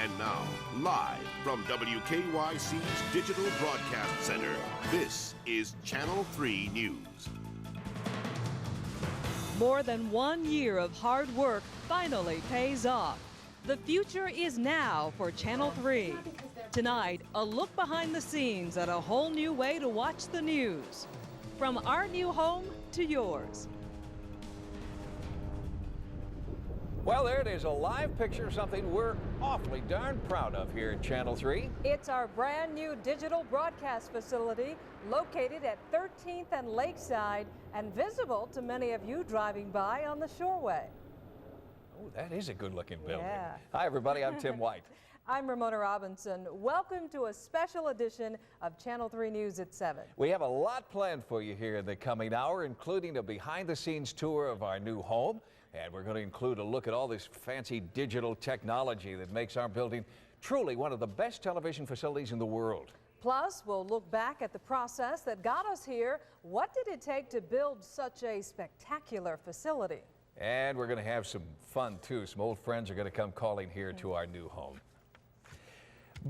And now, live from WKYC's Digital Broadcast Center, this is Channel 3 News. More than 1 year of hard work finally pays off. The future is now for Channel 3. Tonight, a look behind the scenes at a whole new way to watch the news. From our new home to yours. Well, there it is, a live picture of something we're awfully darn proud of here at Channel 3. It's our brand new digital broadcast facility located at 13th and Lakeside and visible to many of you driving by on the Shoreway. Oh, that is a good-looking building. Yeah. Hi, everybody. I'm Tim White. I'm Romona Robinson. Welcome to a special edition of Channel 3 News at 7. We have a lot planned for you here in the coming hour, including a behind-the-scenes tour of our new home. And we're going to include a look at all this fancy digital technology that makes our building truly one of the best television facilities in the world. Plus, we'll look back at the process that got us here. What did it take to build such a spectacular facility? And we're going to have some fun, too. Some old friends are going to come calling here to our new home.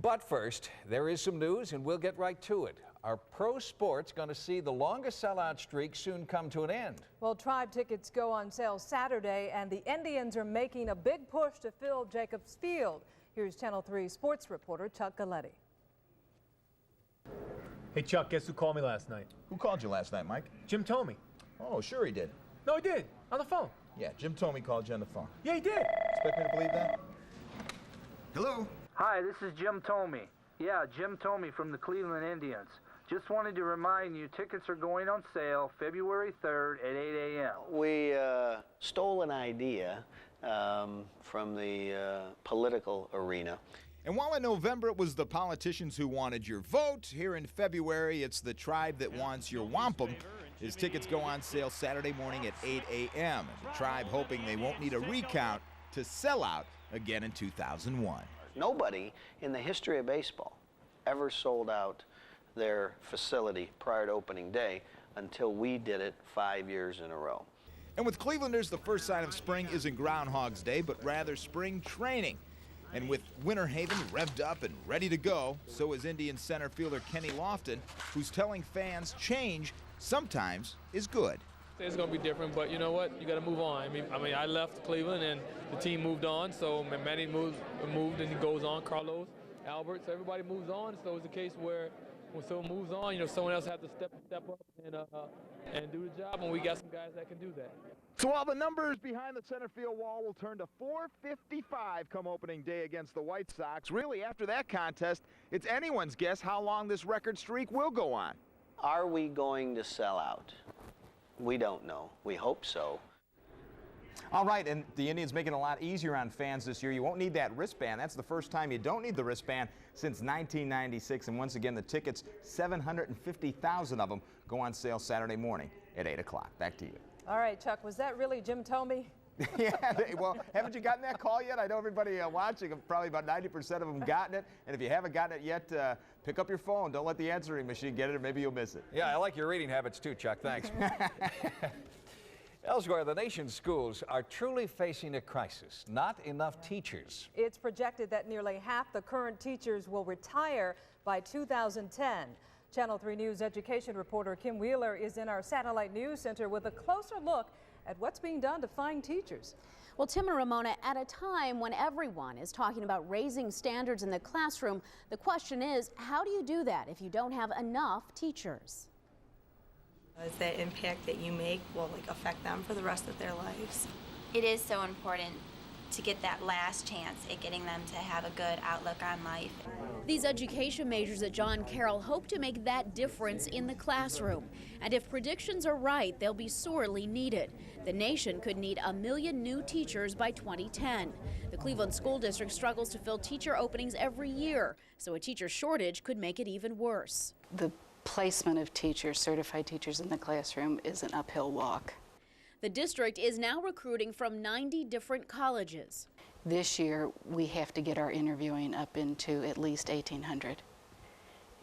But first, there is some news, and we'll get right to it. Are pro sports going to see the longest sellout streak soon come to an end? Well, Tribe tickets go on sale Saturday, and the Indians are making a big push to fill Jacobs Field. Here's Channel 3 sports reporter Chuck Galletti. Hey, Chuck, guess who called me last night? Who called you last night, Mike? Jim Tomey. Oh, sure he did. No, he did. On the phone. Yeah, Jim Tomey called you on the phone. Yeah, he did. Expect me to believe that? Hello? Hi, this is Jim Tomey. Yeah, Jim Tomey from the Cleveland Indians. Just wanted to remind you, tickets are going on sale February 3rd at 8 a.m. We stole an idea from the political arena. And while in November it was the politicians who wanted your vote, here in February it's the tribe that wants your wampum. His tickets go on sale Saturday morning at 8 a.m. And the tribe hoping they won't need a recount to sell out again in 2001. Nobody in the history of baseball ever sold out their facility prior to opening day until we did it 5 years in a row. And with Clevelanders, the first sign of spring isn't Groundhog's Day, but rather spring training. And with Winter Haven revved up and ready to go, so is Indian center fielder Kenny Lofton, who's telling fans change sometimes is good. It's going to be different, but you know what? You got to move on. I mean, I left Cleveland and the team moved on, so Manny moved and he goes on. Carlos, Albert, so everybody moves on. So it's a case where when someone moves on, you know, someone else has to step up and do the job, and we got some guys that can do that. So while the numbers behind the center field wall will turn to 455 come opening day against the White Sox, really after that contest, it's anyone's guess how long this record streak will go on. Are we going to sell out? We don't know. We hope so. All right, and the Indians making it a lot easier on fans this year. You won't need that wristband. That's the first time you don't need the wristband since 1996. And once again, the tickets, 750,000 of them, go on sale Saturday morning at 8 o'clock. Back to you. All right, Chuck, was that really Jim Tomey? Yeah, well, haven't you gotten that call yet? I know everybody watching, probably about 90% of them gotten it. And if you haven't gotten it yet, pick up your phone. Don't let the answering machine get it, or maybe you'll miss it. Yeah, I like your reading habits too, Chuck. Thanks. Elsewhere, the nation's schools are truly facing a crisis. Not enough teachers. It's projected that nearly half the current teachers will retire by 2010. Channel 3 News education reporter Kim Wheeler is in our Satellite News Center with a closer look at what's being done to find teachers. Well, Tim and Ramona, at a time when everyone is talking about raising standards in the classroom, the question is, how do you do that if you don't have enough teachers? Is the impact that you make will affect them for the rest of their lives. It is so important to get that last chance at getting them to have a good outlook on life. These education majors at John Carroll hope to make that difference in the classroom. And if predictions are right, they'll be sorely needed. The nation could need 1 million new teachers by 2010. The Cleveland School District struggles to fill teacher openings every year, so a teacher shortage could make it even worse. The placement of teachers, certified teachers in the classroom, is an uphill walk. The district is now recruiting from 90 different colleges. This year, we have to get our interviewing up into at least 1,800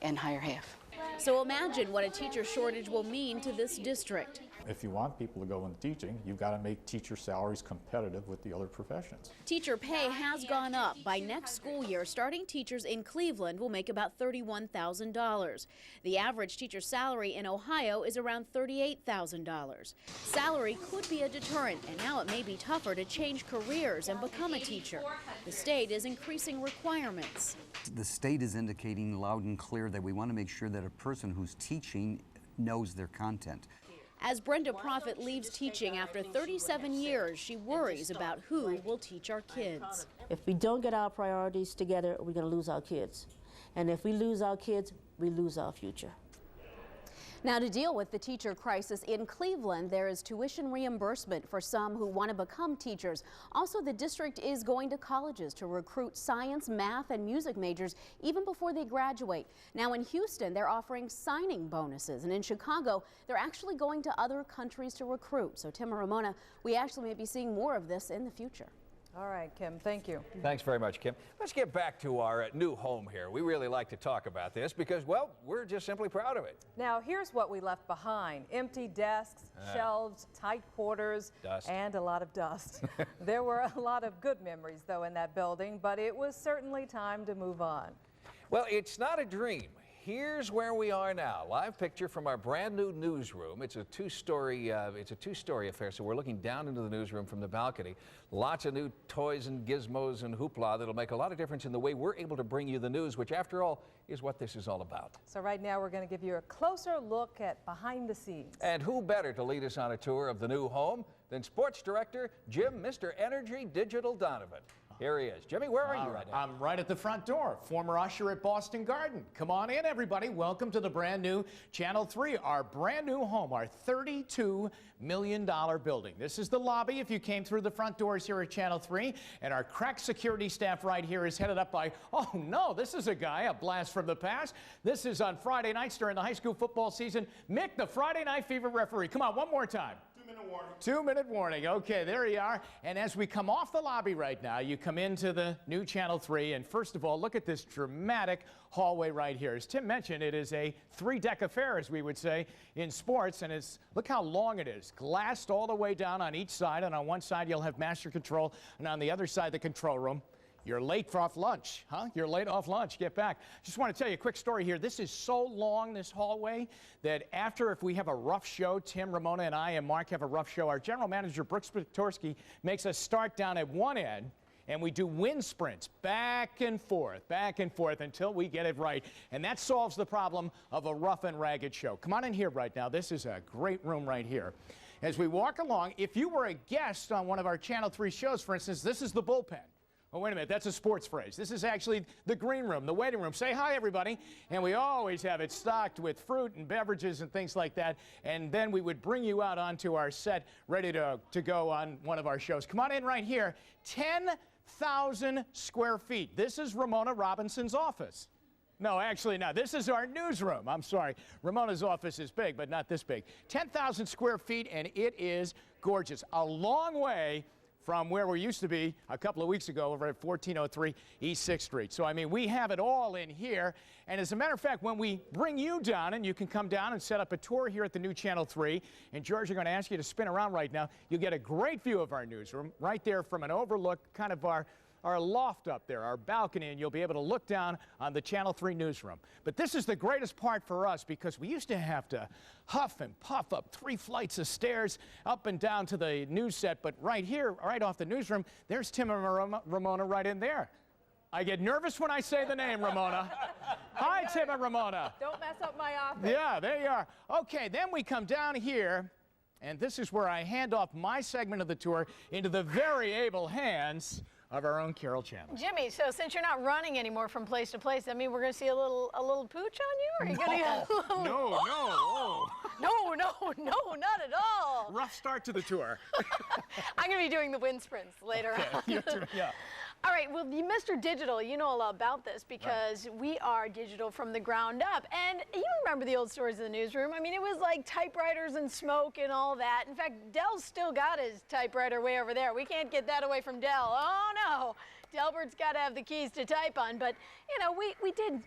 and hire half. So imagine what a teacher shortage will mean to this district. If you want people to go into teaching, you've got to make teacher salaries competitive with the other professions. Teacher pay has gone up. By next school year, starting teachers in Cleveland will make about $31,000. The average teacher salary in Ohio is around $38,000. Salary could be a deterrent, and now it may be tougher to change careers and become a teacher. The state is increasing requirements. The state is indicating loud and clear that we want to make sure that a person who's teaching knows their content. As Brenda Profit leaves teaching after 37 years, she worries about who will teach our kids. If we don't get our priorities together, we're going to lose our kids. And if we lose our kids, we lose our future. Now, to deal with the teacher crisis in Cleveland, there is tuition reimbursement for some who want to become teachers. Also, the district is going to colleges to recruit science, math, and music majors even before they graduate. Now, in Houston, they're offering signing bonuses, and in Chicago, they're actually going to other countries to recruit. So, Tim and Ramona, we actually may be seeing more of this in the future. All right, Kim, thank you. Thanks very much, Kim. Let's get back to our new home here. We really like to talk about this because, well, we're just simply proud of it. Now, here's what we left behind. Empty desks, shelves, tight quarters, and a lot of dust. There were a lot of good memories, though, in that building, but it was certainly time to move on. Well, it's not a dream. Here's where we are now. Live picture from our brand new newsroom. It's a two-story affair, so we're looking down into the newsroom from the balcony. Lots of new toys and gizmos and hoopla that'll make a lot of difference in the way we're able to bring you the news, which after all is what this is all about. So right now we're going to give you a closer look at behind the scenes. And who better to lead us on a tour of the new home than sports director Mr. Energy Digital Donovan. Here he is. Jimmy, where are you right now? I'm right at the front door, former usher at Boston Garden. Come on in, everybody. Welcome to the brand new Channel 3, our brand new home, our $32 million building. This is the lobby if you came through the front doors here at Channel 3. And our crack security staff right here is headed up by, oh no, this is a guy, a blast from the past. This is on Friday nights during the high school football season. Mick, the Friday Night Fever referee. Come on, one more time. 2-minute warning. 2-minute warning. Okay, there you are. And as we come off the lobby right now, you come into the new Channel 3. And first of all, look at this dramatic hallway right here. As Tim mentioned, it is a 3-deck affair, as we would say in sports. And look how long it is. Glassed all the way down on each side. And on one side, you'll have master control. And on the other side, the control room. You're late off lunch, huh? You're late off lunch. Get back. Just want to tell you a quick story here. This is so long, this hallway, that if we have a rough show, Tim, Ramona, and I and Mark have a rough show, our general manager, Brooks Petorsky, makes us start down at one end, and we do wind sprints back and forth until we get it right. And that solves the problem of a rough and ragged show. Come on in here right now. This is a great room right here. As we walk along, if you were a guest on one of our Channel 3 shows, for instance, this is the bullpen. Oh, wait a minute, that's a sports phrase. This is actually the green room, the waiting room. Say hi, everybody. And we always have it stocked with fruit and beverages and things like that. And then we would bring you out onto our set, ready to go on one of our shows. Come on in right here. 10,000 square feet. This is Romona Robinson's office. No, actually not. This is our newsroom. I'm sorry. Ramona's office is big, but not this big. 10,000 square feet, and it is gorgeous. A long way from where we used to be a couple of weeks ago over at 1403 East 6th Street. So, I mean, we have it all in here. And as a matter of fact, when we bring you down, and you can come down and set up a tour here at the new Channel 3, and George, are going to ask you to spin around right now, you'll get a great view of our newsroom right there from an overlook, kind of our loft up there, our balcony, and you'll be able to look down on the Channel 3 newsroom. But this is the greatest part for us because we used to have to huff and puff up 3 flights of stairs up and down to the news set. But right here, right off the newsroom, there's Tim and Ramona right in there. I get nervous when I say the name, Ramona. Hi, Tim and Ramona. Don't mess up my office. Yeah, there you are. Okay, then we come down here, and this is where I hand off my segment of the tour into the very able hands of our own Carol Chandler. Jimmy, so since you're not running anymore from place to place, I mean, we're going to see a little pooch on you? Or are you going to get a little... No, not at all. Rough start to the tour. I'm going to be doing the wind sprints later on. Yeah. All right, well, Mr. Digital, you know a lot about this because we are digital from the ground up. And you remember the old stories of the newsroom. I mean, it was like typewriters and smoke and all that. In fact, Dell's still got his typewriter way over there. We can't get that away from Dell. Oh, no. Delbert's got to have the keys to type on. But, you know, we did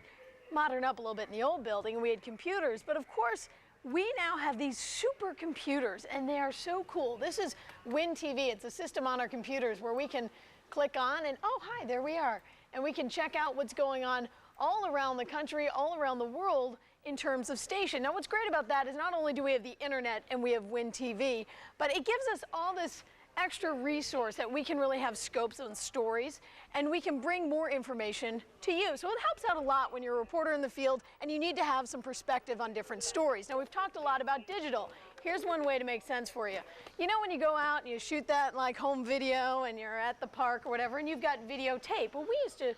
modern up a little bit in the old building, and we had computers. But, of course, we now have these supercomputers, and they are so cool. This is WinTV. It's a system on our computers where we can click on and, oh, hi, there we are. And we can check out what's going on all around the country, all around the world in terms of station. Now, what's great about that is not only do we have the internet and we have WinTV, but it gives us all this extra resource that we can really have scopes on stories, and we can bring more information to you. So it helps out a lot when you're a reporter in the field and you need to have some perspective on different stories. Now, we've talked a lot about digital. Here's one way to make sense for you. You know when you go out and you shoot that like home video and you're at the park or whatever and you've got videotape? Well, we used to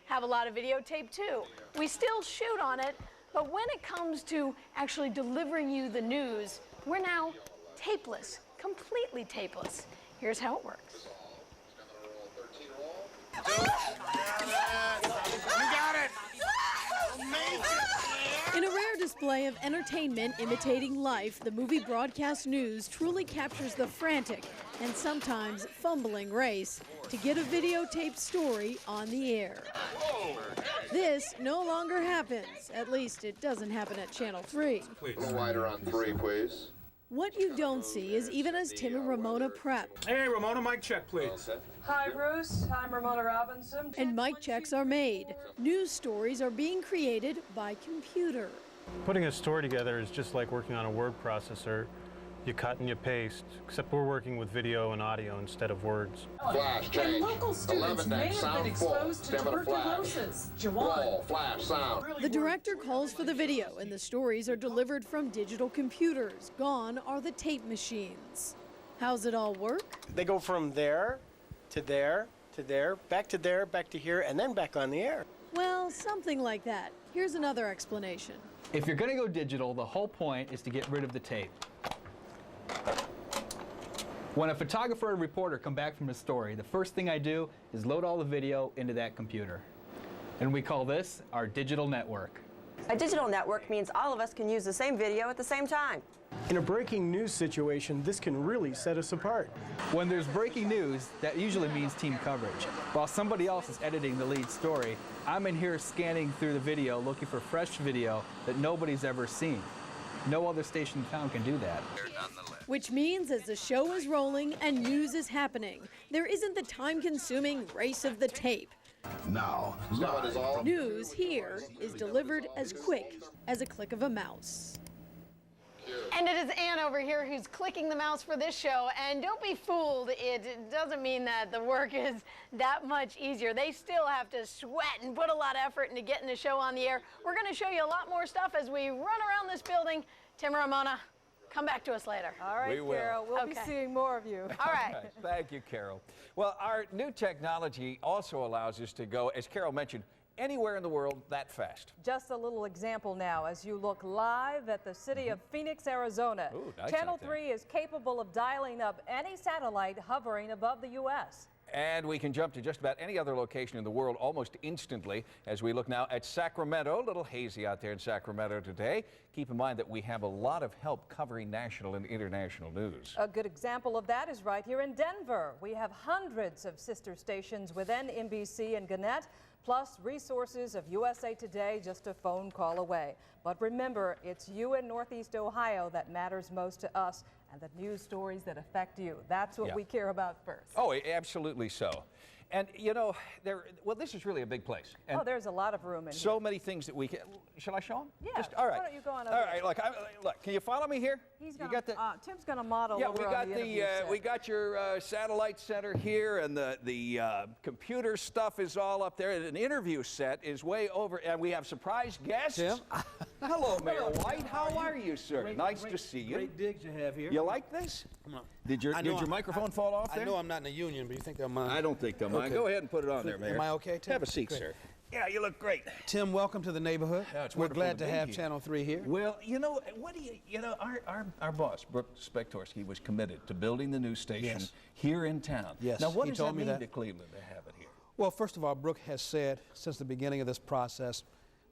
have a lot of videotape too. We still shoot on it, but when it comes to actually delivering you the news, we're now tapeless, completely tapeless. Here's how it works. You got it! Amazing! In a rare display of entertainment imitating life, the movie broadcast news truly captures the frantic and sometimes fumbling race to get a videotaped story on the air. This no longer happens. At least it doesn't happen at Channel 3. A little wider on 3, please. What you don't see is even as Tim and Romona prep. Hey, Ramona, mic check, please. Hi, Bruce. I'm Romona Robinson. And mic checks are made. News stories are being created by computer. Putting a story together is just like working on a word processor. You cut and you paste, except we're working with video and audio instead of words. Flash change. And local students may have been exposed to tuberculosis. Roll, flash, sound. The director calls for the video, and the stories are delivered from digital computers. Gone are the tape machines. How's it all work? They go from there to there to there, back to there, back to here, and then back on the air. Well, something like that. Here's another explanation. If you're going to go digital, the whole point is to get rid of the tape. When a photographer or reporter come back from a story, the first thing I do is load all the video into that computer. And we call this our digital network. A digital network means all of us can use the same video at the same time. In a breaking news situation, this can really set us apart. When there's breaking news, that usually means team coverage. While somebody else is editing the lead story, I'm in here scanning through the video, looking for fresh video that nobody's ever seen. No other station in town can do that. Which means as the show is rolling and news is happening, there isn't the time-consuming race of the tape. Now, News here is delivered as quick as a click of a mouse. And it is Ann over here who's clicking the mouse for this show, and don't be fooled, it doesn't mean that the work is that much easier. They still have to sweat and put a lot of effort into getting the show on the air. We're going to show you a lot more stuff as we run around this building. Tim and Ramona, come back to us later. All right, We will. Carol, we'll be seeing more of you. All right. Thank you, Carol. Well, our new technology also allows us to go, as Carol mentioned, anywhere in the world that fast. Just a little example now as you look live at the city of Phoenix, Arizona. Ooh, nice Channel out there. 3 is capable of dialing up any satellite hovering above the U.S. And we can jump to just about any other location in the world almost instantly as we look now at Sacramento. A little hazy out there in Sacramento today. Keep in mind that we have a lot of help covering national and international news. A good example of that is right here in Denver. We have hundreds of sister stations within NBC and Gannett, plus resources of USA Today just a phone call away. But remember, it's you in Northeast Ohio that matters most to us, and the news stories that affect you. That's what we care about first. Oh, absolutely so. And you know, this is really a big place. And there's a lot of room in here. so many things that we can. Shall I show them? Yeah. All right. Why don't you go on over All right. Look, can you follow me here? He's You gonna, got the. Tim's going to model. Yeah, over we on got the interview set. we got your satellite center here, and the computer stuff is all up there. An interview set is way over, and we have surprise guests. Tim? Hello, Mayor White. How are you, sir? Nice to see you. Great digs you have here. You like this? Come on. Did your microphone fall off there? I know I'm not in the union, but you think I'm I don't think I'm. Okay. Go ahead and put it on there, Mayor. Am I okay, Tim? Have a seat, Great. sir. Yeah, you look great. Tim, welcome to the neighborhood. Yeah, it's We're wonderful glad to be have here. Channel 3 here. Well, you know, our boss, Brooke Spektorski, was committed to building the new station here in town. Yes, Now, what he does told that me mean that. to Cleveland to have it here? Well, first of all, Brooke has said since the beginning of this process,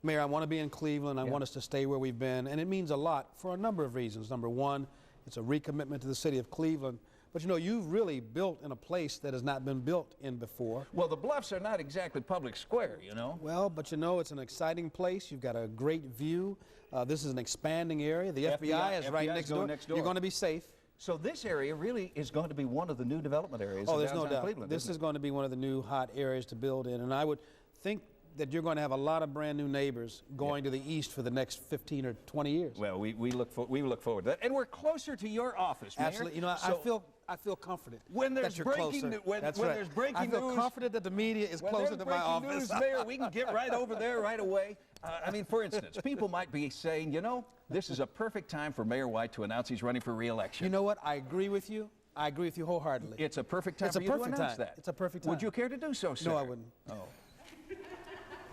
Mayor, I want to be in Cleveland. I want us to stay where we've been. And it means a lot for a number of reasons. Number one, it's a recommitment to the city of Cleveland. But you know, you've really built in a place that has not been built in before. Well, the Bluffs are not exactly public square, you know. Well, but you know, it's an exciting place. You've got a great view. This is an expanding area. The FBI is right next door. You're going to be safe. So this area really is going to be one of the new development areas Oh, of there's no downtown doubt. Cleveland. This is going to be one of the new hot areas to build in, and I would think that you're going to have a lot of brand new neighbors going to the east for the next 15 or 20 years. Well, we look forward to that, and we're closer to your office, Mayor. Absolutely. You know, So I feel confident when there's that you're breaking closer. when That's there's breaking I feel news, confident that the media is closer to my office. News, Mayor, we can get right over there right away. I mean, for instance, people might be saying, you know, this is a perfect time for Mayor White to announce he's running for re-election. You know what? I agree with you. I agree with you wholeheartedly. It's a perfect time for you to announce that. It's a perfect time. Would you care to do so, sir? No, I wouldn't. Oh.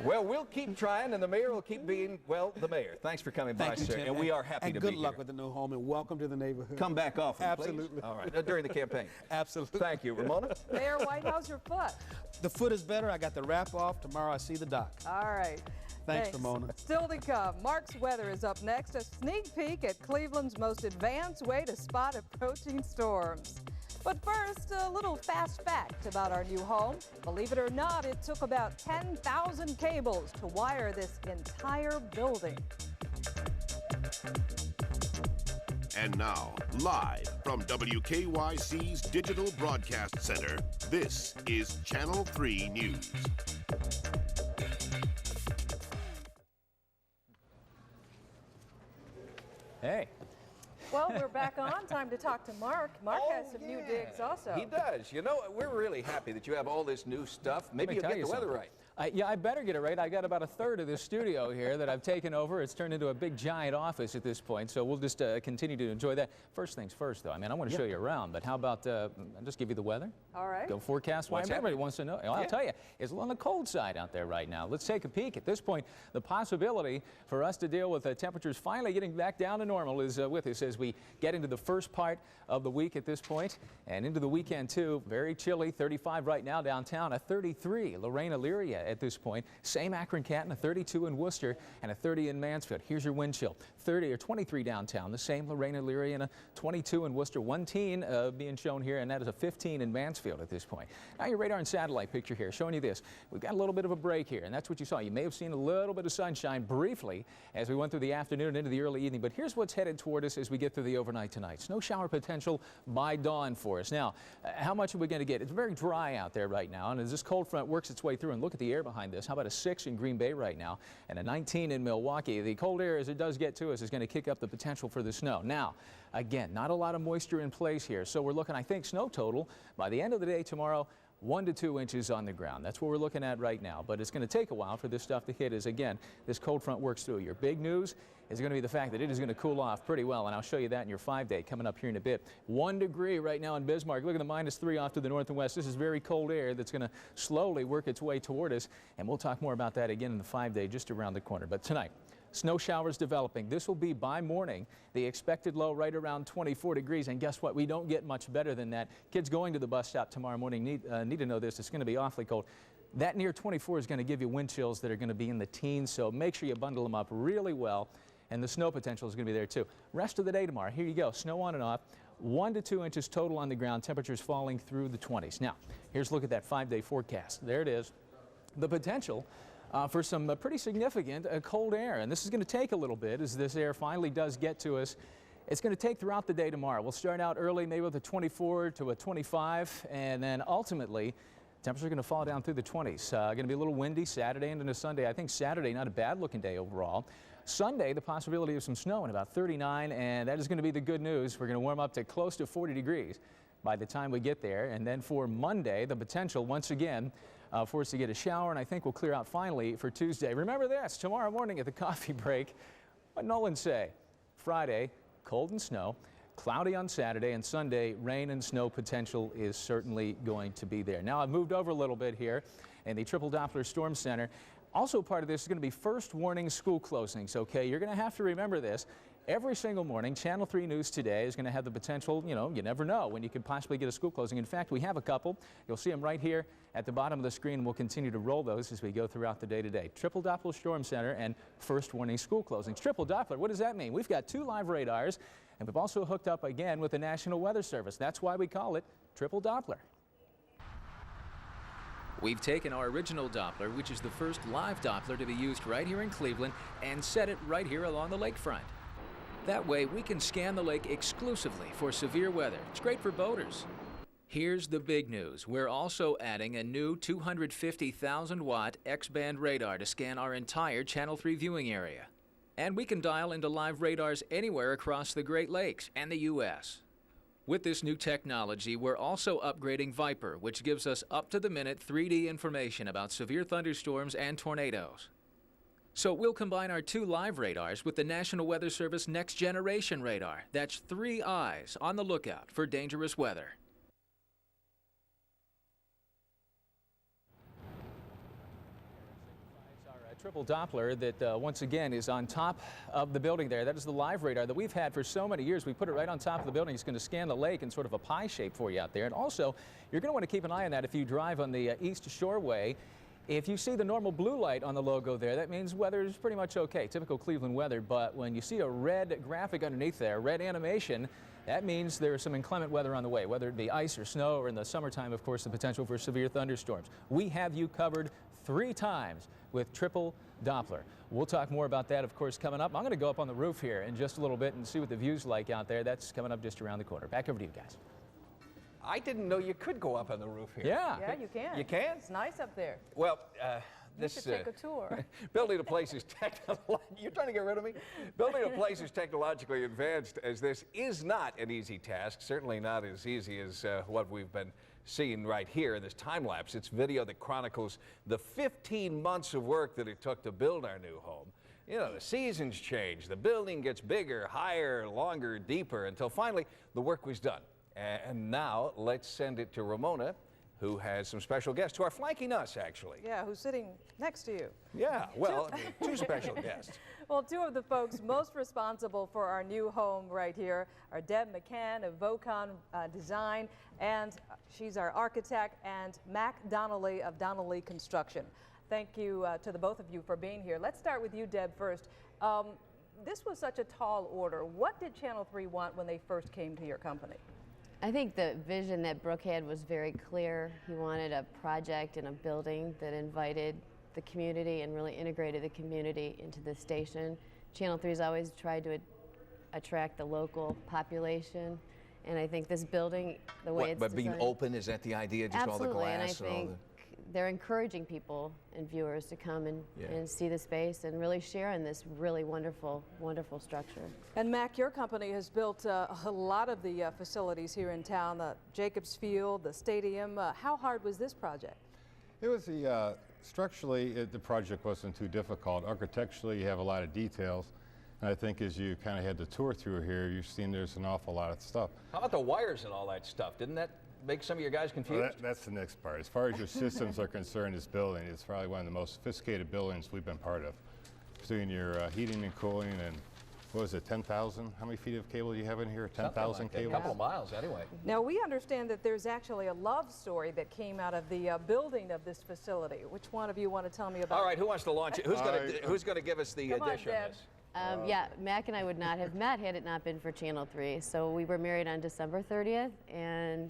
Well, we'll keep trying, and the mayor will keep being, well, the mayor. Thanks for coming by, sir. And we are happy to be here. And good luck with the new home, and welcome to the neighborhood. Come back often, Absolutely. please. All right, during the campaign. Absolutely. Thank you, Ramona. Mayor White, how's your foot? The foot is better. I got the wrap off. Tomorrow I see the doc. All right. Thanks, Ramona. Still to come, Mark's weather is up next. A sneak peek at Cleveland's most advanced way to spot approaching storms. But first, a little fast fact about our new home. Believe it or not, it took about 10,000 cables to wire this entire building. And now, live from WKYC's Digital Broadcast Center, this is Channel 3 News. Hey. Well, we're back on. Time to talk to Mark. Mark has some new digs also. He does. You know, we're really happy that you have all this new stuff. Maybe you'll get the weather right. Yeah, I better get it right. I got about a third of this studio here that I've taken over. It's turned into a big giant office at this point, so we'll just continue to enjoy that. First things first, though. I mean, I want to show you around, but how about I'll just give you the weather? All right. Go forecast-wise. Everybody wants to know. I'll tell you, it's on the cold side out there right now. Let's take a peek. At this point, the possibility for us to deal with temperatures finally getting back down to normal is with us as we get into the first part of the week at this point, and into the weekend, too. Very chilly, 35 right now downtown, a 33 Lorraine Elyria at this point. Same Akron-Canton, a 32 in Worcester, and a 30 in Mansfield. Here's your wind chill. 30 or 23 downtown, the same Lorraine Elyria, and a 22 in Worcester. 1 teen being shown here, and that is a 15 in Mansfield at this point. Now your radar and satellite picture here showing you this. We've got a little bit of a break here, and that's what you saw. You may have seen a little bit of sunshine briefly as we went through the afternoon and into the early evening, but here's what's headed toward us as we get through the overnight tonight. Snow shower potential by dawn for us. Now, how much are we going to get? It's very dry out there right now, and as this cold front works its way through, and look at the air behind this. How about a 6 in Green Bay right now and a 19 in Milwaukee? The cold air, as it does get to us, is going to kick up the potential for the snow. Now, again, not a lot of moisture in place here, so we're looking, I think, snow total by the end of the day tomorrow, 1 to 2 inches on the ground. That's what we're looking at right now, but it's going to take a while for this stuff to hit as, again, this cold front works through. Your big news is going to be the fact that it is going to cool off pretty well, and I'll show you that in your 5-day coming up here in a bit. 1 degree right now in Bismarck. Look at the -3 off to the north and west. This is very cold air that's going to slowly work its way toward us, and we'll talk more about that again in the 5-day just around the corner. But tonight, snow showers developing. This will be by morning. The expected low right around 24 degrees. And guess what? We don't get much better than that. Kids going to the bus stop tomorrow morning need to know this. It's going to be awfully cold. That near 24 is going to give you wind chills that are going to be in the teens. So make sure you bundle them up really well. And the snow potential is going to be there too. Rest of the day tomorrow. Here you go. Snow on and off. 1 to 2 inches total on the ground. Temperatures falling through the 20s. Now, here's a look at that 5-day forecast. There it is. The potential for some pretty significant cold air. And this is going to take a little bit as this air finally does get to us. It's going to take throughout the day tomorrow. We'll start out early, maybe with a 24 to a 25, and then ultimately temperatures are going to fall down through the 20s. Going to be a little windy Saturday and into Sunday. I think Saturday, not a bad looking day overall. Sunday, the possibility of some snow in about 39, and that is going to be the good news. We're going to warm up to close to 40 degrees by the time we get there. And then for Monday, the potential once again for us to get a shower, and I think we'll clear out finally for Tuesday. Remember this, tomorrow morning at the coffee break, what Nolan say? Friday, cold and snow, cloudy on Saturday, and Sunday, rain and snow potential is certainly going to be there. Now I've moved over a little bit here in the Triple Doppler Storm Center. Also part of this is going to be first warning school closings, okay? You're going to have to remember this. Every single morning, Channel 3 News Today is going to have the potential, you know, you never know when you could possibly get a school closing. In fact, we have a couple. You'll see them right here at the bottom of the screen, and we'll continue to roll those as we go throughout the day today. Triple Doppler Storm Center and first warning school closings. Triple Doppler, what does that mean? We've got 2 live radars, And we've also hooked up again with the National Weather Service. That's why we call it Triple Doppler. We've taken our original Doppler, which is the first live Doppler to be used right here in Cleveland, and set it right here along the lakefront. That way, we can scan the lake exclusively for severe weather. It's great for boaters. Here's the big news. We're also adding a new 250,000-watt X-band radar to scan our entire Channel 3 viewing area. And we can dial into live radars anywhere across the Great Lakes and the U.S. With this new technology, we're also upgrading Viper, which gives us up-to-the-minute 3D information about severe thunderstorms and tornadoes. So we'll combine our 2 live radars with the National Weather Service Next Generation radar. That's 3 eyes on the lookout for dangerous weather. Triple Doppler that once again is on top of the building there. That is the live radar that we've had for so many years. We put it right on top of the building. It's going to scan the lake in sort of a pie shape for you out there. And also, you're going to want to keep an eye on that if you drive on the East Shoreway. If you see the normal blue light on the logo there, that means weather is pretty much okay, typical Cleveland weather. But when you see a red graphic underneath there, red animation, that means there's some inclement weather on the way, whether it be ice or snow, or in the summertime, of course, the potential for severe thunderstorms. We have you covered 3 times with Triple Doppler. We'll talk more about that, of course, coming up. I'm going to go up on the roof here in just a little bit and see what the view's like out there. That's coming up just around the corner. Back over to you guys. I didn't know you could go up on the roof here. Yeah. Yeah, you can. You can? It's nice up there. Well, You should take a tour. Building a place is you're trying to get rid of me? Building a place as technologically advanced as this is not an easy task, certainly not as easy as what we've been seeing right here in this time lapse. It's video that chronicles the 15 months of work that it took to build our new home. You know, the seasons change, the building gets bigger, higher, longer, deeper, until finally the work was done. And now let's send it to Romona, who has some special guests who are flanking us, actually. Yeah, who's sitting next to you. Yeah, well, 2 special guests. Well, 2 of the folks most responsible for our new home right here are Deb McCann of Vocon Design, and she's our architect, and Mac Donnelly of Donnelly Construction. Thank you to the both of you for being here. Let's start with you, Deb, first. This was such a tall order. What did Channel 3 want when they first came to your company? I think the vision that Brooke had was very clear. He wanted a project and a building that invited the community and really integrated the community into the station. Channel 3's always tried to attract the local population, and I think this building, the way it's but being designed, open, is that the idea? Just absolutely, all the glass and I think they're encouraging people and viewers to come and see the space and really share in this really wonderful, wonderful structure. And Mac, your company has built a lot of the facilities here in town, the Jacobs Field, the stadium. How hard was this project? It was structurally, the project wasn't too difficult. Architecturally, you have a lot of details. And I think as you kind of had the tour through here, you've seen there's an awful lot of stuff. How about the wires and all that stuff? Didn't that make some of your guys confused? Well, that's the next part. As far as your systems are concerned, this building is probably one of the most sophisticated buildings we've been part of. Doing your heating and cooling, and what was it, 10,000? How many feet of cable do you have in here? 10,000 cables? A couple of miles, anyway. Now, we understand that there's actually a love story that came out of the building of this facility. Which one of you want to tell me about? All right, who wants to launch it? Who's going to give us the addition on this? Yeah, Mac and I would not have met had it not been for Channel 3. So we were married on December 30th, and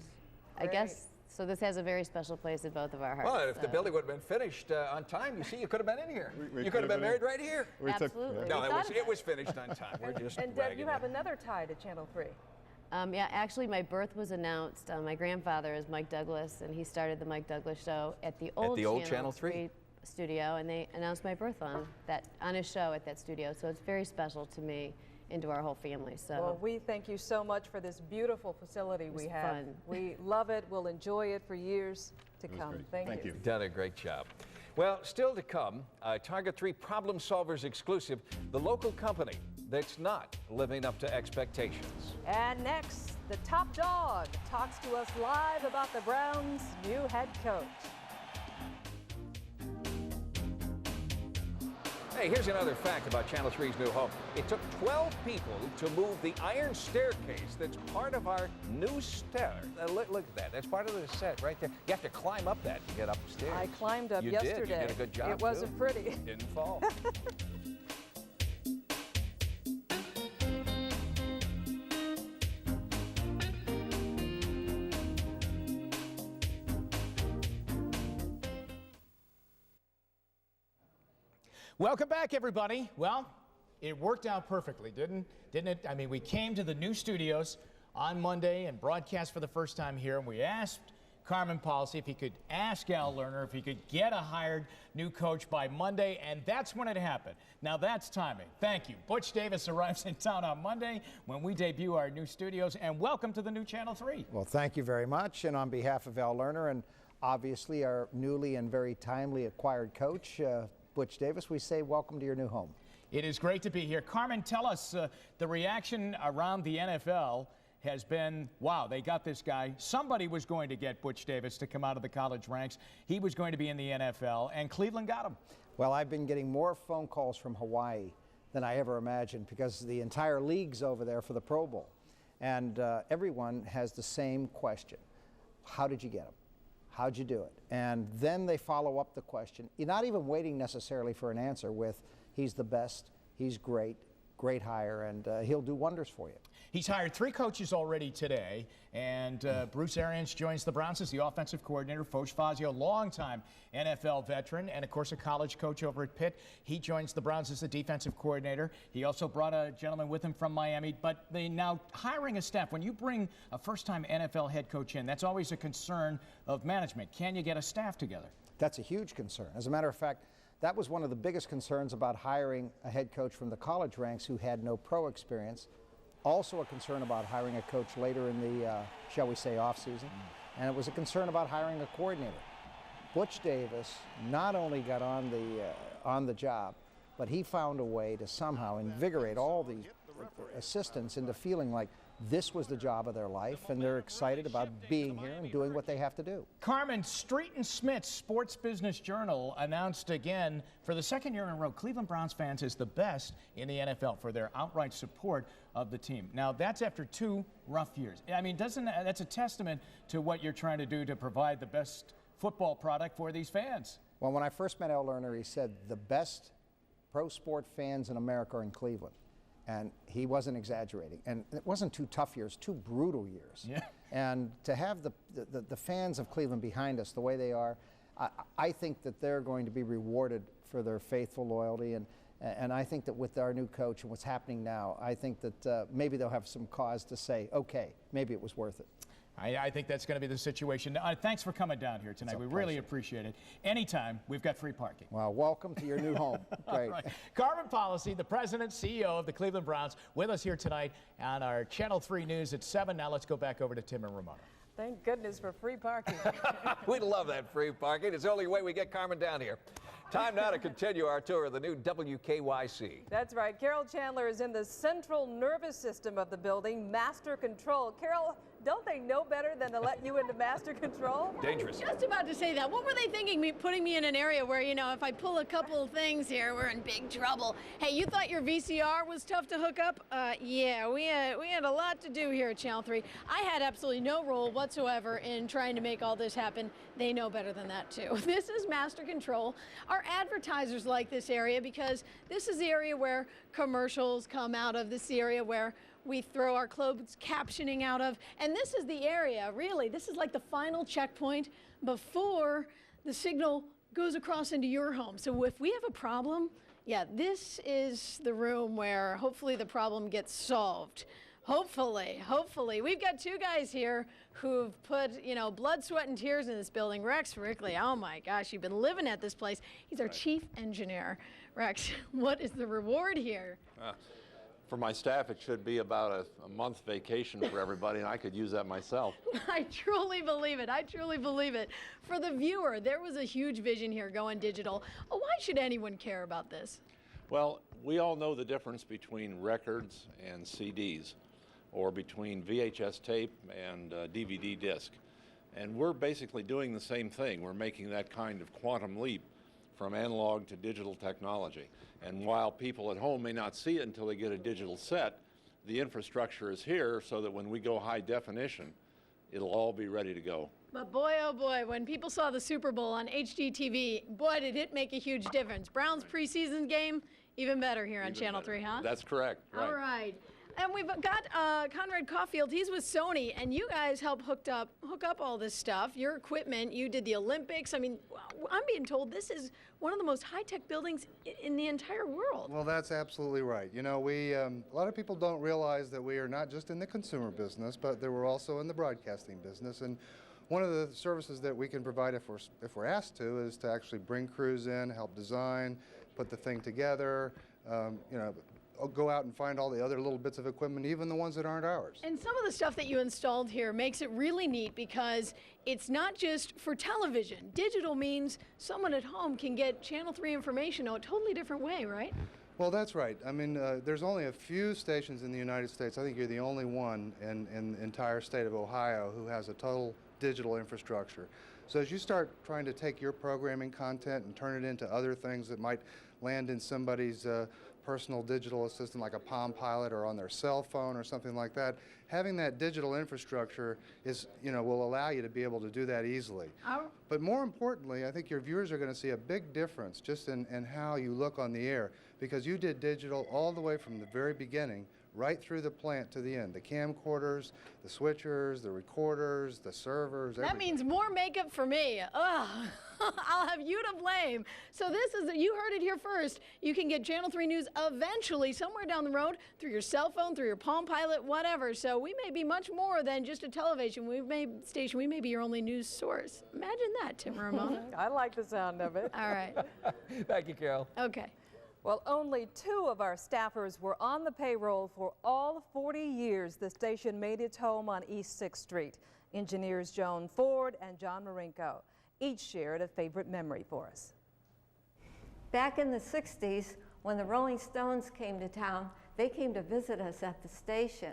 I guess, so this has a very special place in both of our hearts. Well, if the building would have been finished on time, you see, you could have been in here. You could have been married right here. Absolutely. No, it was finished on time. We're just And Deb, you have another tie to Channel 3. Yeah, actually, my birth was announced. My grandfather is Mike Douglas, and he started the Mike Douglas Show at the old Channel 3 studio, and they announced my birth on his show at that studio. So it's very special to me and to our whole family. So well, we thank you so much for this beautiful facility we have. Fun. We love it. We'll enjoy it for years to come. Thank you. You've done a great job. Well, still to come, Target 3 Problem Solvers exclusive, the local company that's not living up to expectations. And next, the top dog talks to us live about the Browns' new head coach. Hey, here's another fact about Channel 3's new home. It took 12 people to move the iron staircase that's part of our new stair. Look at that. That's part of the set right there. You have to climb up that to get upstairs. I climbed up yesterday. You did a good job. It wasn't pretty. Didn't fall. Welcome back, everybody. Well, it worked out perfectly, didn't it? I mean, we came to the new studios on Monday and broadcast for the first time here, and we asked Carmen Policy if he could ask Al Lerner if he could get a hired new coach by Monday, and that's when it happened. Now that's timing. Thank you. Butch Davis arrives in town on Monday when we debut our new studios, and welcome to the new Channel 3. Well, thank you very much, and on behalf of Al Lerner and obviously our newly and very timely acquired coach, Butch Davis, we say welcome to your new home. It is great to be here. Carmen, tell us the reaction around the NFL has been, wow, they got this guy. Somebody was going to get Butch Davis to come out of the college ranks. He was going to be in the NFL, and Cleveland got him. Well, I've been getting more phone calls from Hawaii than I ever imagined because the entire league's over there for the Pro Bowl. And everyone has the same question. How did you get him? How'd you do it? And then they follow up the question. You're not even waiting necessarily for an answer with, he's the best, he's great, great hire, and he'll do wonders for you. He's hired 3 coaches already today, and Bruce Arians joins the Browns as the offensive coordinator. Foch Fazio, longtime NFL veteran, and of course a college coach over at Pitt. He joins the Browns as the defensive coordinator. He also brought a gentleman with him from Miami, but they now hiring a staff. When you bring a first-time NFL head coach in, that's always a concern of management. Can you get a staff together? That's a huge concern. As a matter of fact, that was one of the biggest concerns about hiring a head coach from the college ranks who had no pro experience. Also a concern about hiring a coach later in the, shall we say, off-season. And it was a concern about hiring a coordinator. Butch Davis not only got on the job, but he found a way to somehow invigorate all the assistants into feeling like this was the job of their life, and they're excited about being here and doing what they have to do. Carmen, Street and Smith's Sports Business Journal announced again for the second year in a row, Cleveland Browns fans is the best in the NFL for their outright support of the team. Now, that's after 2 rough years. I mean, that's a testament to what you're trying to do to provide the best football product for these fans. Well, when I first met Al Lerner, he said the best pro sport fans in America are in Cleveland. And he wasn't exaggerating. And it wasn't 2 tough years, 2 brutal years. Yeah. And to have the fans of Cleveland behind us the way they are, I think that they're going to be rewarded for their faithful loyalty. And I think that with our new coach and what's happening now, I think that maybe they'll have some cause to say, okay, maybe it was worth it. I think that's going to be the situation. Thanks for coming down here tonight. We really appreciate it. Anytime, we've got free parking. Well, welcome to your new home. Great. Right. Carmen Policy, the president, CEO of the Cleveland Browns, with us here tonight on our Channel 3 News at 7. Now let's go back over to Tim and Ramona. Thank goodness for free parking. We love that free parking. It's the only way we get Carmen down here. Time now to continue our tour of the new WKYC. That's right. Carol Chandler is in the central nervous system of the building, master control. Carol, don't they know better than to let you into master control? Dangerous. Just about to say that. What were they thinking, putting me in an area where, you know, if I pull a couple of things here, we're in big trouble. Hey, you thought your VCR was tough to hook up? Yeah, we had a lot to do here at Channel 3. I had absolutely no role whatsoever in trying to make all this happen. They know better than that, too. This is master control. Our advertisers like this area because this is the area where commercials come out of, this area where we throw our closed captioning out of, and this is the area, really, this is like the final checkpoint before the signal goes across into your home. So if we have a problem, yeah, this is the room where hopefully the problem gets solved. Hopefully. We've got 2 guys here who've put, you know, blood, sweat, and tears in this building. Rex Rickley, oh my gosh, you've been living at this place. He's our chief engineer. Rex, what is the reward here? For my staff, it should be about a month vacation for everybody, and I could use that myself. I truly believe it. I truly believe it. For the viewer, there was a huge vision here going digital. Why should anyone care about this? Well, we all know the difference between records and CDs, or between VHS tape and DVD disc. And we're basically doing the same thing. We're making that kind of quantum leap from analog to digital technology. And while people at home may not see it until they get a digital set, the infrastructure is here so that when we go high definition, it'll all be ready to go. But boy, oh boy, when people saw the Super Bowl on HGTV, boy, did it make a huge difference. Browns preseason game, even better here on Channel 3, huh? That's correct. Right. All right. And we've got Conrad Caulfield. He's with Sony, and you guys help hook up all this stuff, your equipment. You did the Olympics. I mean, I'm being told this is one of the most high-tech buildings in the entire world. Well, that's absolutely right. You know, a lot of people don't realize that we are not just in the consumer business, but that we're also in the broadcasting business. And one of the services that we can provide if we're asked to is to actually bring crews in, help design, put the thing together, you know, go out and find all the other little bits of equipment, even the ones that aren't ours. And some of the stuff that you installed here makes it really neat because it's not just for television. Digital means someone at home can get Channel 3 information a totally different way, right? Well, that's right. I mean, there's only a few stations in the United States. I think you're the only one in the entire state of Ohio who has a total digital infrastructure. So as you start trying to take your programming content and turn it into other things that might land in somebody's personal digital assistant like a Palm Pilot or on their cell phone or something like that, having that digital infrastructure is, you know, will allow you to be able to do that easily. But more importantly, I think your viewers are going to see a big difference just in how you look on the air, because you did digital all the way from the very beginning right through the plant to the end. The camcorders, the switchers, the recorders, the servers, everything. That means more makeup for me. Ugh. I'll have you to blame. So this is, you heard it here first. You can get Channel 3 News eventually, somewhere down the road, through your cell phone, through your Palm Pilot, whatever. So we may be much more than just a television station. We may be your only news source. Imagine that, Tim and Ramona. I like the sound of it. All right. Thank you, Carol. Okay. Well, only 2 of our staffers were on the payroll for all 40 years the station made its home on East 6th Street. Engineers Joan Ford and John Marinko each shared a favorite memory for us. Back in the 60s, when the Rolling Stones came to town, they came to visit us at the station.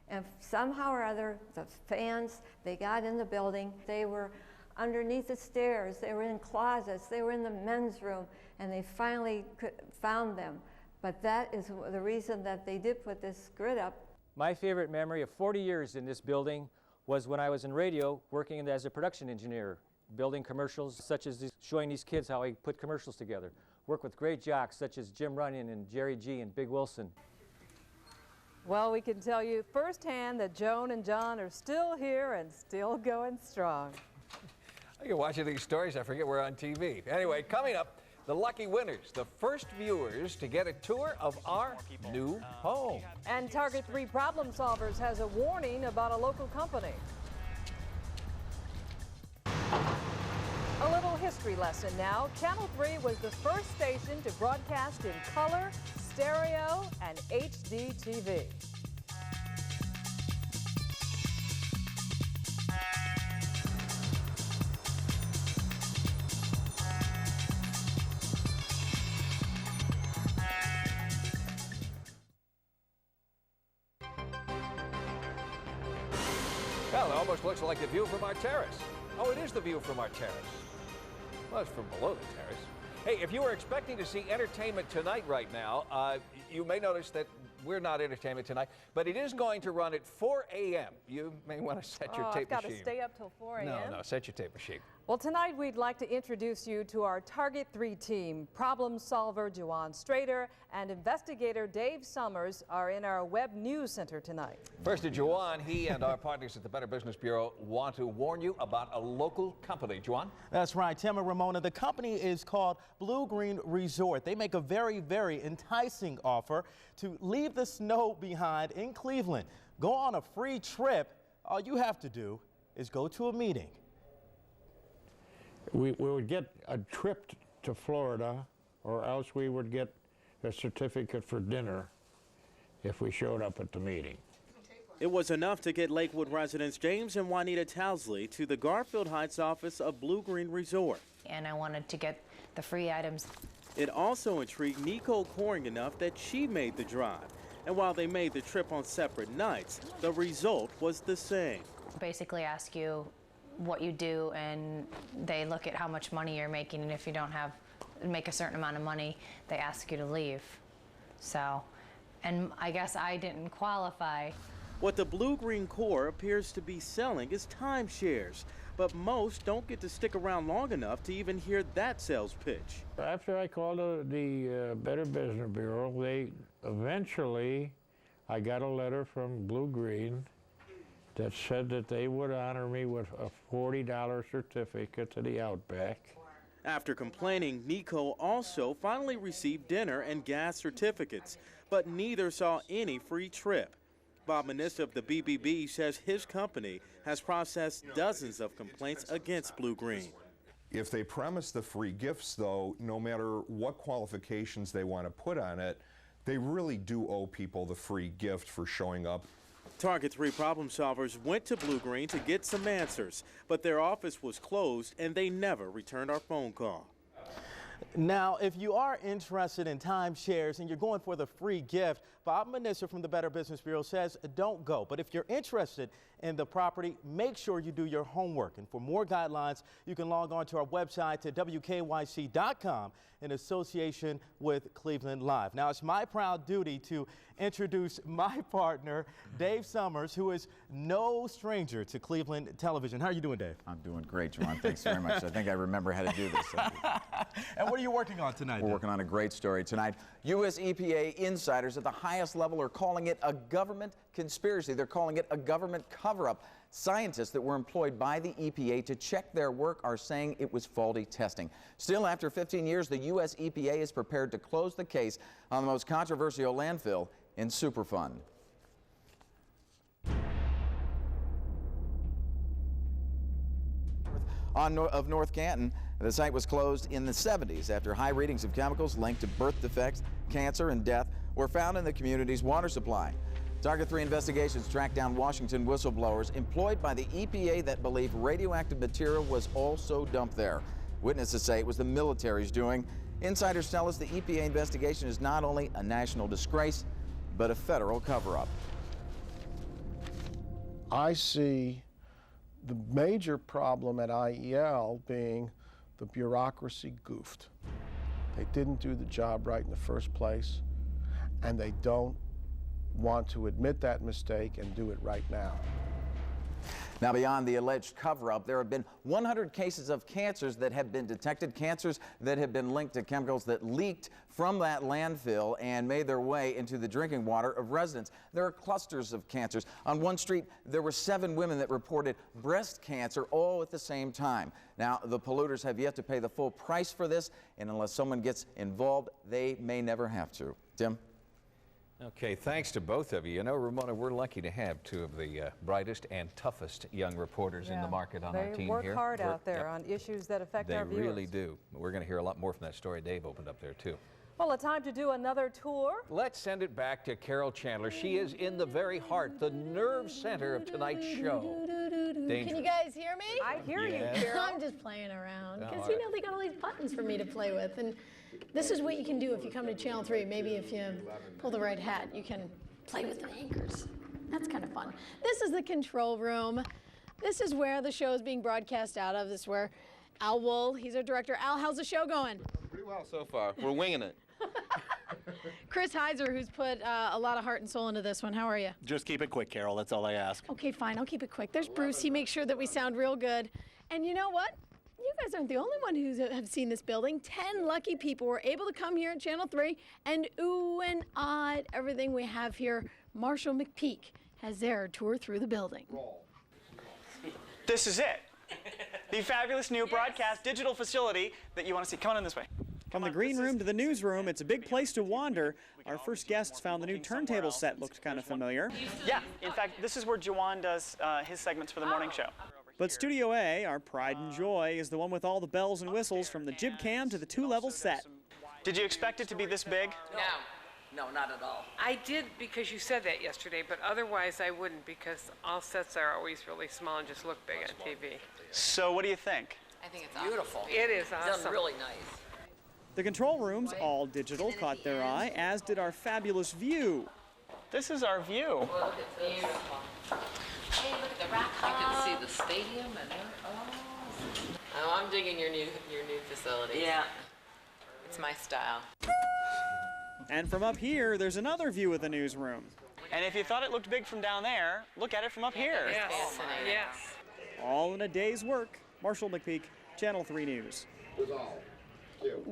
And somehow or other, the fans, they got in the building. They were underneath the stairs, they were in closets, they were in the men's room, and they finally found them. But that is the reason that they did put this grid up. My favorite memory of 40 years in this building was when I was in radio working as a production engineer, building commercials such as showing these kids how I put commercials together. Work with great jocks such as Jim Runyon and Jerry G and Big Wilson. Well, we can tell you firsthand that Joan and John are still here and still going strong. I get watching these stories, I forget we're on TV. Anyway, coming up, the lucky winners, the first viewers to get a tour of our new home. And Target 3 Problem Solvers has a warning about a local company. A little history lesson now. Channel 3 was the first station to broadcast in color, stereo, and HD TV. Well, it almost looks like the view from our terrace. Oh, it is the view from our terrace. Well, it's from below the terrace. Hey, if you were expecting to see entertainment tonight right now, you may notice that we're not entertainment tonight, but it is going to run at 4 a.m. You may want to set your tape I've machine. got to stay up till 4 a.m.? No, set your tape machine. Well, tonight we'd like to introduce you to our Target 3 team. Problem solver Juwan Strader and investigator Dave Summers are in our Web News Center tonight. First to Juwan, he and our partners at the Better Business Bureau want to warn you about a local company. Juwan? That's right, Tim and Ramona. The company is called Blue Green Resort. They make a very, very enticing offer to leave the snow behind in Cleveland. Go on a free trip. All you have to do is go to a meeting. We would get a trip to Florida, or else we would get a certificate for dinner if we showed up at the meeting. It was enough to get Lakewood residents James and Juanita Towsley to the Garfield Heights office of Blue Green Resort. And I wanted to get the free items. It also intrigued Nicole Coring enough that she made the drive. And while they made the trip on separate nights, the result was the same. Basically ask you what you do, and they look at how much money you're making, and if you don't make a certain amount of money, they ask you to leave. So, and I guess I didn't qualify. What the Blue Green Corps appears to be selling is timeshares, but most don't get to stick around long enough to even hear that sales pitch. After I called the Better Business Bureau, they eventually I got a letter from Blue Green that said that they would honor me with a $40 certificate to the Outback. After complaining, Nico also finally received dinner and gas certificates, but neither saw any free trip. Bob Manissa of the BBB says his company has processed dozens of complaints against Blue Green. If they promise the free gifts, though, no matter what qualifications they want to put on it, they really do owe people the free gift for showing up. Target 3 problem solvers went to Blue Green to get some answers, but their office was closed and they never returned our phone call. Now, if you are interested in timeshares and you're going for the free gift, Bob Manissa from the Better Business Bureau says don't go. But if you're interested in the property, make sure you do your homework. And for more guidelines, you can log on to our website to WKYC.com in association with Cleveland Live. Now, it's my proud duty to introduce my partner, Dave Summers, who is no stranger to Cleveland television. How are you doing, Dave? I'm doing great, Juwan. Thanks very much. I think I remember how to do this. And what are you working on tonight? We're working on a great story tonight. U.S. EPA insiders at the highest level are calling it a government conspiracy. They're calling it a government cover-up. Scientists that were employed by the EPA to check their work are saying it was faulty testing. Still, after 15 years, the U.S. EPA is prepared to close the case on the most controversial landfill in Superfund. Of North Canton, the site was closed in the 70s after high readings of chemicals linked to birth defects, cancer, and death were found in the community's water supply. Target 3 investigations tracked down Washington whistleblowers employed by the EPA that believe radioactive material was also dumped there. Witnesses say it was the military's doing. Insiders tell us the EPA investigation is not only a national disgrace, but a federal cover-up. I see the major problem at IEL being the bureaucracy goofed. They didn't do the job right in the first place, and they don't want to admit that mistake and do it right now. Now, beyond the alleged cover-up, there have been 100 cases of cancers that have been detected, cancers that have been linked to chemicals that leaked from that landfill and made their way into the drinking water of residents. There are clusters of cancers. On one street, there were 7 women that reported breast cancer all at the same time. Now, the polluters have yet to pay the full price for this, and unless someone gets involved, they may never have to. Tim? Okay, thanks to both of you. You know, Ramona, we're lucky to have 2 of the brightest and toughest young reporters in the market on our team here. They work hard out there on issues that affect our viewers. They really do. We're going to hear a lot more from that story Dave opened up there, too. Well, a time to do another tour. Let's send it back to Carol Chandler. She is in the very heart, the nerve center of tonight's show. Can you guys hear me? I hear you, Carol. I'm just playing around because, you know, they got all these buttons for me to play with. And this is what you can do if you come to Channel 3. Maybe if you pull the right hat, you can play with the anchors. That's kind of fun. This is the control room. This is where the show is being broadcast out of. This is where Al Wool, he's our director. Al, how's the show going? Pretty well so far. We're winging it. Chris Heiser, who's put a lot of heart and soul into this one. How are you? Just keep it quick, Carol. That's all I ask. Okay, fine. I'll keep it quick. There's Bruce. He makes sure that we sound real good. And you know what? You guys aren't the only one who have seen this building. 10 lucky people were able to come here at Channel 3 and ooh and ah at everything we have here. Marshall McPeak has their tour through the building. This is it. The fabulous new broadcast digital facility that you want to see. Come on in this way. From the green room to the newsroom, it's a big place to wander. Our first guests found the new turntable set looked kind of familiar. Yeah, in fact, this is where Jawan does his segments for the morning show. But Studio A, our pride and joy, is the one with all the bells and whistles from the jib cam to the 2-level set. Did you expect it to be this big? No, not at all. I did because you said that yesterday, but otherwise I wouldn't because all sets are always really small and just look big on TV. So what do you think? I think it's beautiful. It is awesome. It's done really nice. The control rooms, all digital, caught their eye, as did our fabulous view. This is our view. Well, look, it's beautiful. Hey, look at the rock. I can see the stadium and oh, I'm digging your new facility. Yeah, it's my style. And from up here, there's another view of the newsroom. And if you thought it looked big from down there, look at it from up here. Yes, yes. All in a day's work. Marshall McPeak, Channel 3 News.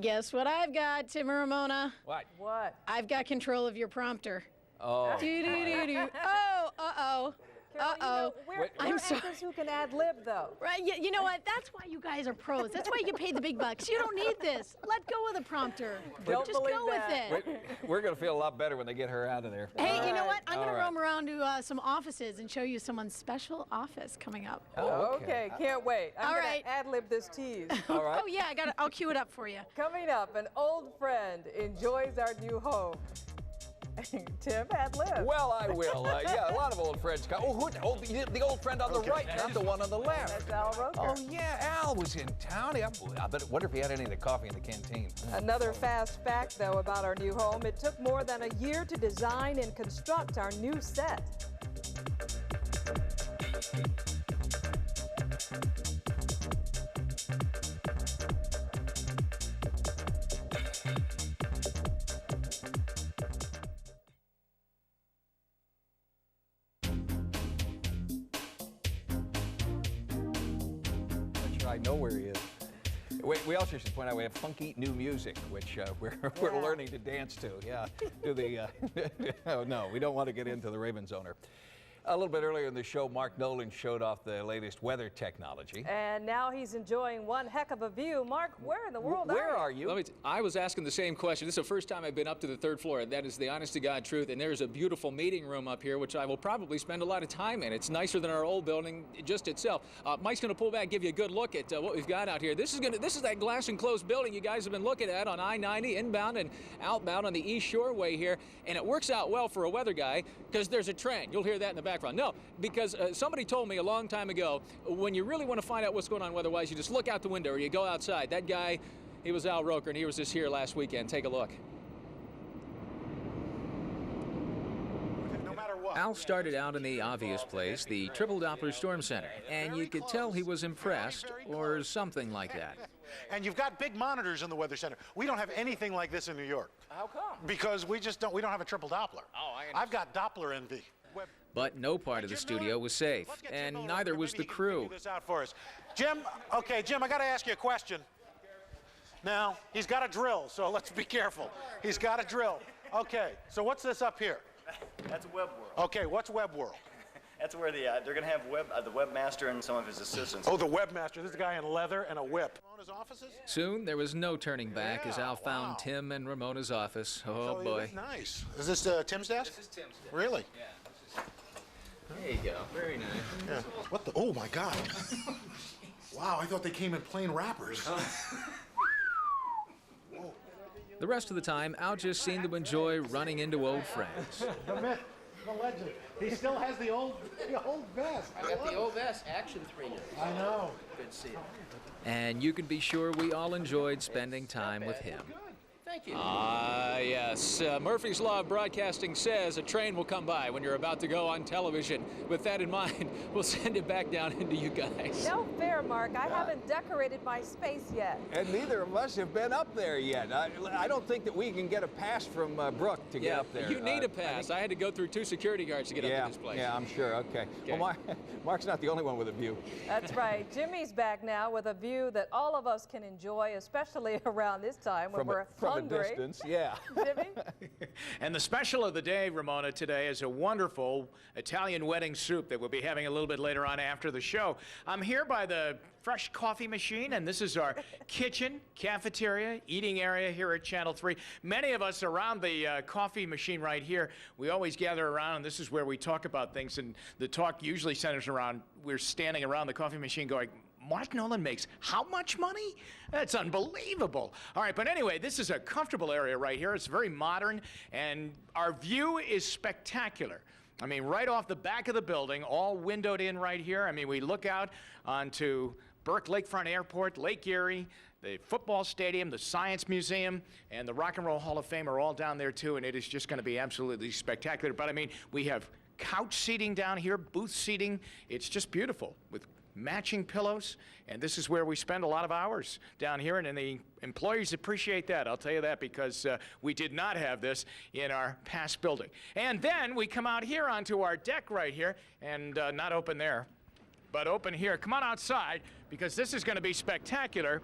Guess what I've got, Tim and Ramona? What? What? I've got control of your prompter. Oh. Do-do-do-do. Oh, uh-oh. Uh-oh. We're actors who can ad-lib, though. Right, you know what? That's why you guys are pros. That's why you get paid the big bucks. You don't need this. Let go of the prompter. Just go with it. We're going to feel a lot better when they get her out of there. Hey, you know what? I'm going to roam around to some offices and show you someone's special office coming up. Oh, okay. Can't wait. I'm going to ad-lib this tease. All right. Oh, yeah, I'll cue it up for you. Coming up, an old friend enjoys our new home. Tim, ad-lib. Well, I will. Yeah, a lot of old friends come. The old friend on the right, not the one on the left. That's Al Roker. Oh, yeah, Al was in town. I wonder if he had any of the coffee in the canteen. Another fast fact, though, about our new home. It took more than a year to design and construct our new set. I know where he is. We also should point out we have funky new music, which we're learning to dance to. Yeah, to the. Oh no, we don't want to get into the Ravens owner. A little bit earlier in the show, Mark Nolan showed off the latest weather technology. And now he's enjoying one heck of a view. Mark, where in the world are you? I was asking the same question. This is the first time I've been up to the third floor. That is the honest-to-God truth. And there's a beautiful meeting room up here, which I will probably spend a lot of time in. It's nicer than our old building just itself. Mike's going to pull back, give you a good look at what we've got out here. This is that glass-enclosed building you guys have been looking at on I-90, inbound and outbound on the East Shoreway here. And it works out well for a weather guy because there's a train. You'll hear that in the background. No, because somebody told me a long time ago, when you really want to find out what's going on weather-wise, you just look out the window or you go outside. That guy, he was Al Roker, and he was just here last weekend. Take a look. Al started out in the obvious place, the Triple Doppler Storm Center, and you could tell he was impressed, or something like that. And you've got big monitors in the Weather Center. We don't have anything like this in New York. How come? Because we don't have a triple Doppler. Oh, I've got Doppler envy. But no part of the studio was safe, and neither was the crew. This out for us. Jim, okay, Jim, I got to ask you a question. Now, he's got a drill, so let's be careful. He's got a drill. Okay, so what's this up here? That's Web World. Okay, what's Web World? That's where they're going to have the webmaster and some of his assistants. Oh, the webmaster. This is a guy in leather and a whip. Soon, there was no turning back as Al found Tim and Ramona's office. Oh, boy. Nice. Is this Tim's desk? This is Tim's desk. Really? Yeah. There you go. Very nice. Yeah. What the? Oh, my God. Wow, I thought they came in plain wrappers. The rest of the time, Al just seemed to enjoy running into old friends. The myth, the legend. He still has the old vest. I got the old vest, Action 3. I know. Good to see you. And you can be sure we all enjoyed spending time with him. Thank you. Yes. Murphy's Law of Broadcasting says a train will come by when you're about to go on television. With that in mind, we'll send it back down into you guys. No fair, Mark. I haven't decorated my space yet. And neither of us have been up there yet. I don't think that we can get a pass from Brooke to get up there. You need a pass. I had to go through 2 security guards to get up to this place. Yeah, I'm sure. Okay. Well, Mark's not the only one with a view. That's right. Jimmy's back now with a view that all of us can enjoy, especially around this time when we're hungry. From a distance, yeah. Jimmy? And the special of the day, Ramona, today is a wonderful Italian wedding soup that we'll be having a little bit later on after the show. I'm here by the fresh coffee machine, and this is our kitchen, cafeteria, eating area here at Channel 3. Many of us around the coffee machine right here, we always gather around, and this is where we talk about things, and the talk usually centers around, we're standing around the coffee machine going, Mark Nolan makes how much money? That's unbelievable. All right, but anyway, this is a comfortable area right here. It's very modern, and our view is spectacular. I mean, right off the back of the building, all windowed in right here. I mean, we look out onto Burke Lakefront Airport, Lake Erie, the football stadium, the Science Museum, and the Rock and Roll Hall of Fame are all down there too, and it is just going to be absolutely spectacular. But I mean, we have couch seating down here, booth seating. It's just beautiful with matching pillows, and this is where we spend a lot of hours down here, and the employees appreciate that. I'll tell you that, because we did not have this in our past building. And then we come out here onto our deck right here, and not open there, but open here. Come on outside, because this is going to be spectacular.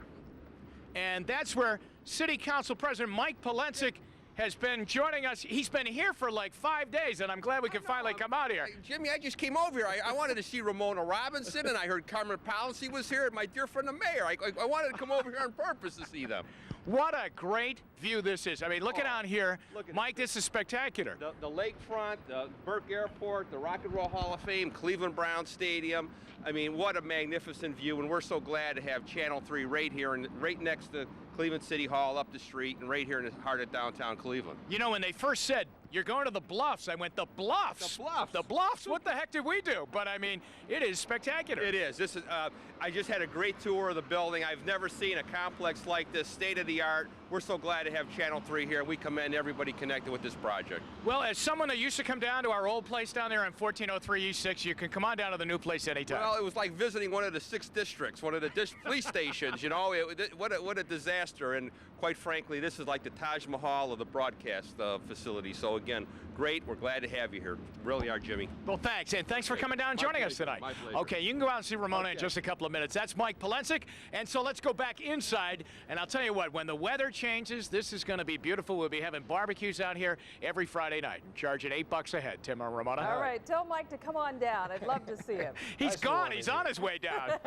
And that's where City Council President Mike Polensek has been joining us. He's been here for like 5 days, and I'm glad we could finally come out here. Jimmy, I just came over here. I wanted to see Romona Robinson, and I heard Carmen Policy was here, and my dear friend the mayor. I wanted to come over here on purpose to see them. What a great view this is. I mean, look down here. Mike, this is spectacular. The lakefront, the Burke Airport, the Rock and Roll Hall of Fame, Cleveland Brown Stadium. I mean, what a magnificent view, and we're so glad to have Channel 3 right here and right next to Cleveland City Hall up the street and right here in the heart of downtown Cleveland. You know, when they first said, you're going to the Bluffs, I went, the Bluffs? The Bluffs. The Bluffs? What the heck did we do? But, I mean, it is spectacular. It is. This is. I just had a great tour of the building. I've never seen a complex like this, state-of-the-art. We're so glad to have Channel 3 here. We commend everybody connected with this project. Well, as someone that used to come down to our old place down there on 1403 East 6, you can come on down to the new place anytime. Well, it was like visiting one of the 6 districts, one of the police stations, you know. What a disaster. And quite frankly, this is like the Taj Mahal of the broadcast facility. So, again, great. We're glad to have you here. Really are, Jimmy. Well, thanks. And thanks for coming down and joining us tonight. My pleasure. Okay, you can go out and see Romona in just a couple of minutes. That's Mike Polensik. And so let's go back inside. And I'll tell you what, when the weather changes, this is going to be beautiful. We'll be having barbecues out here every Friday night. Charging $8 a head. Tim or Romona? All right, tell Mike to come on down. I'd love to see him. He's gone. He's on his way down.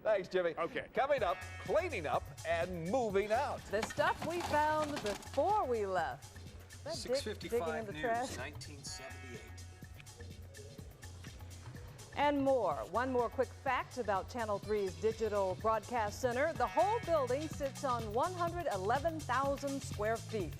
Thanks, Jimmy. Okay. Coming up, cleaning up and moving out. The stuff we found before we left. Is that Dick digging in the News, trash? 1978. And more. One more quick fact about Channel 3's Digital Broadcast Center. The whole building sits on 111,000 square feet.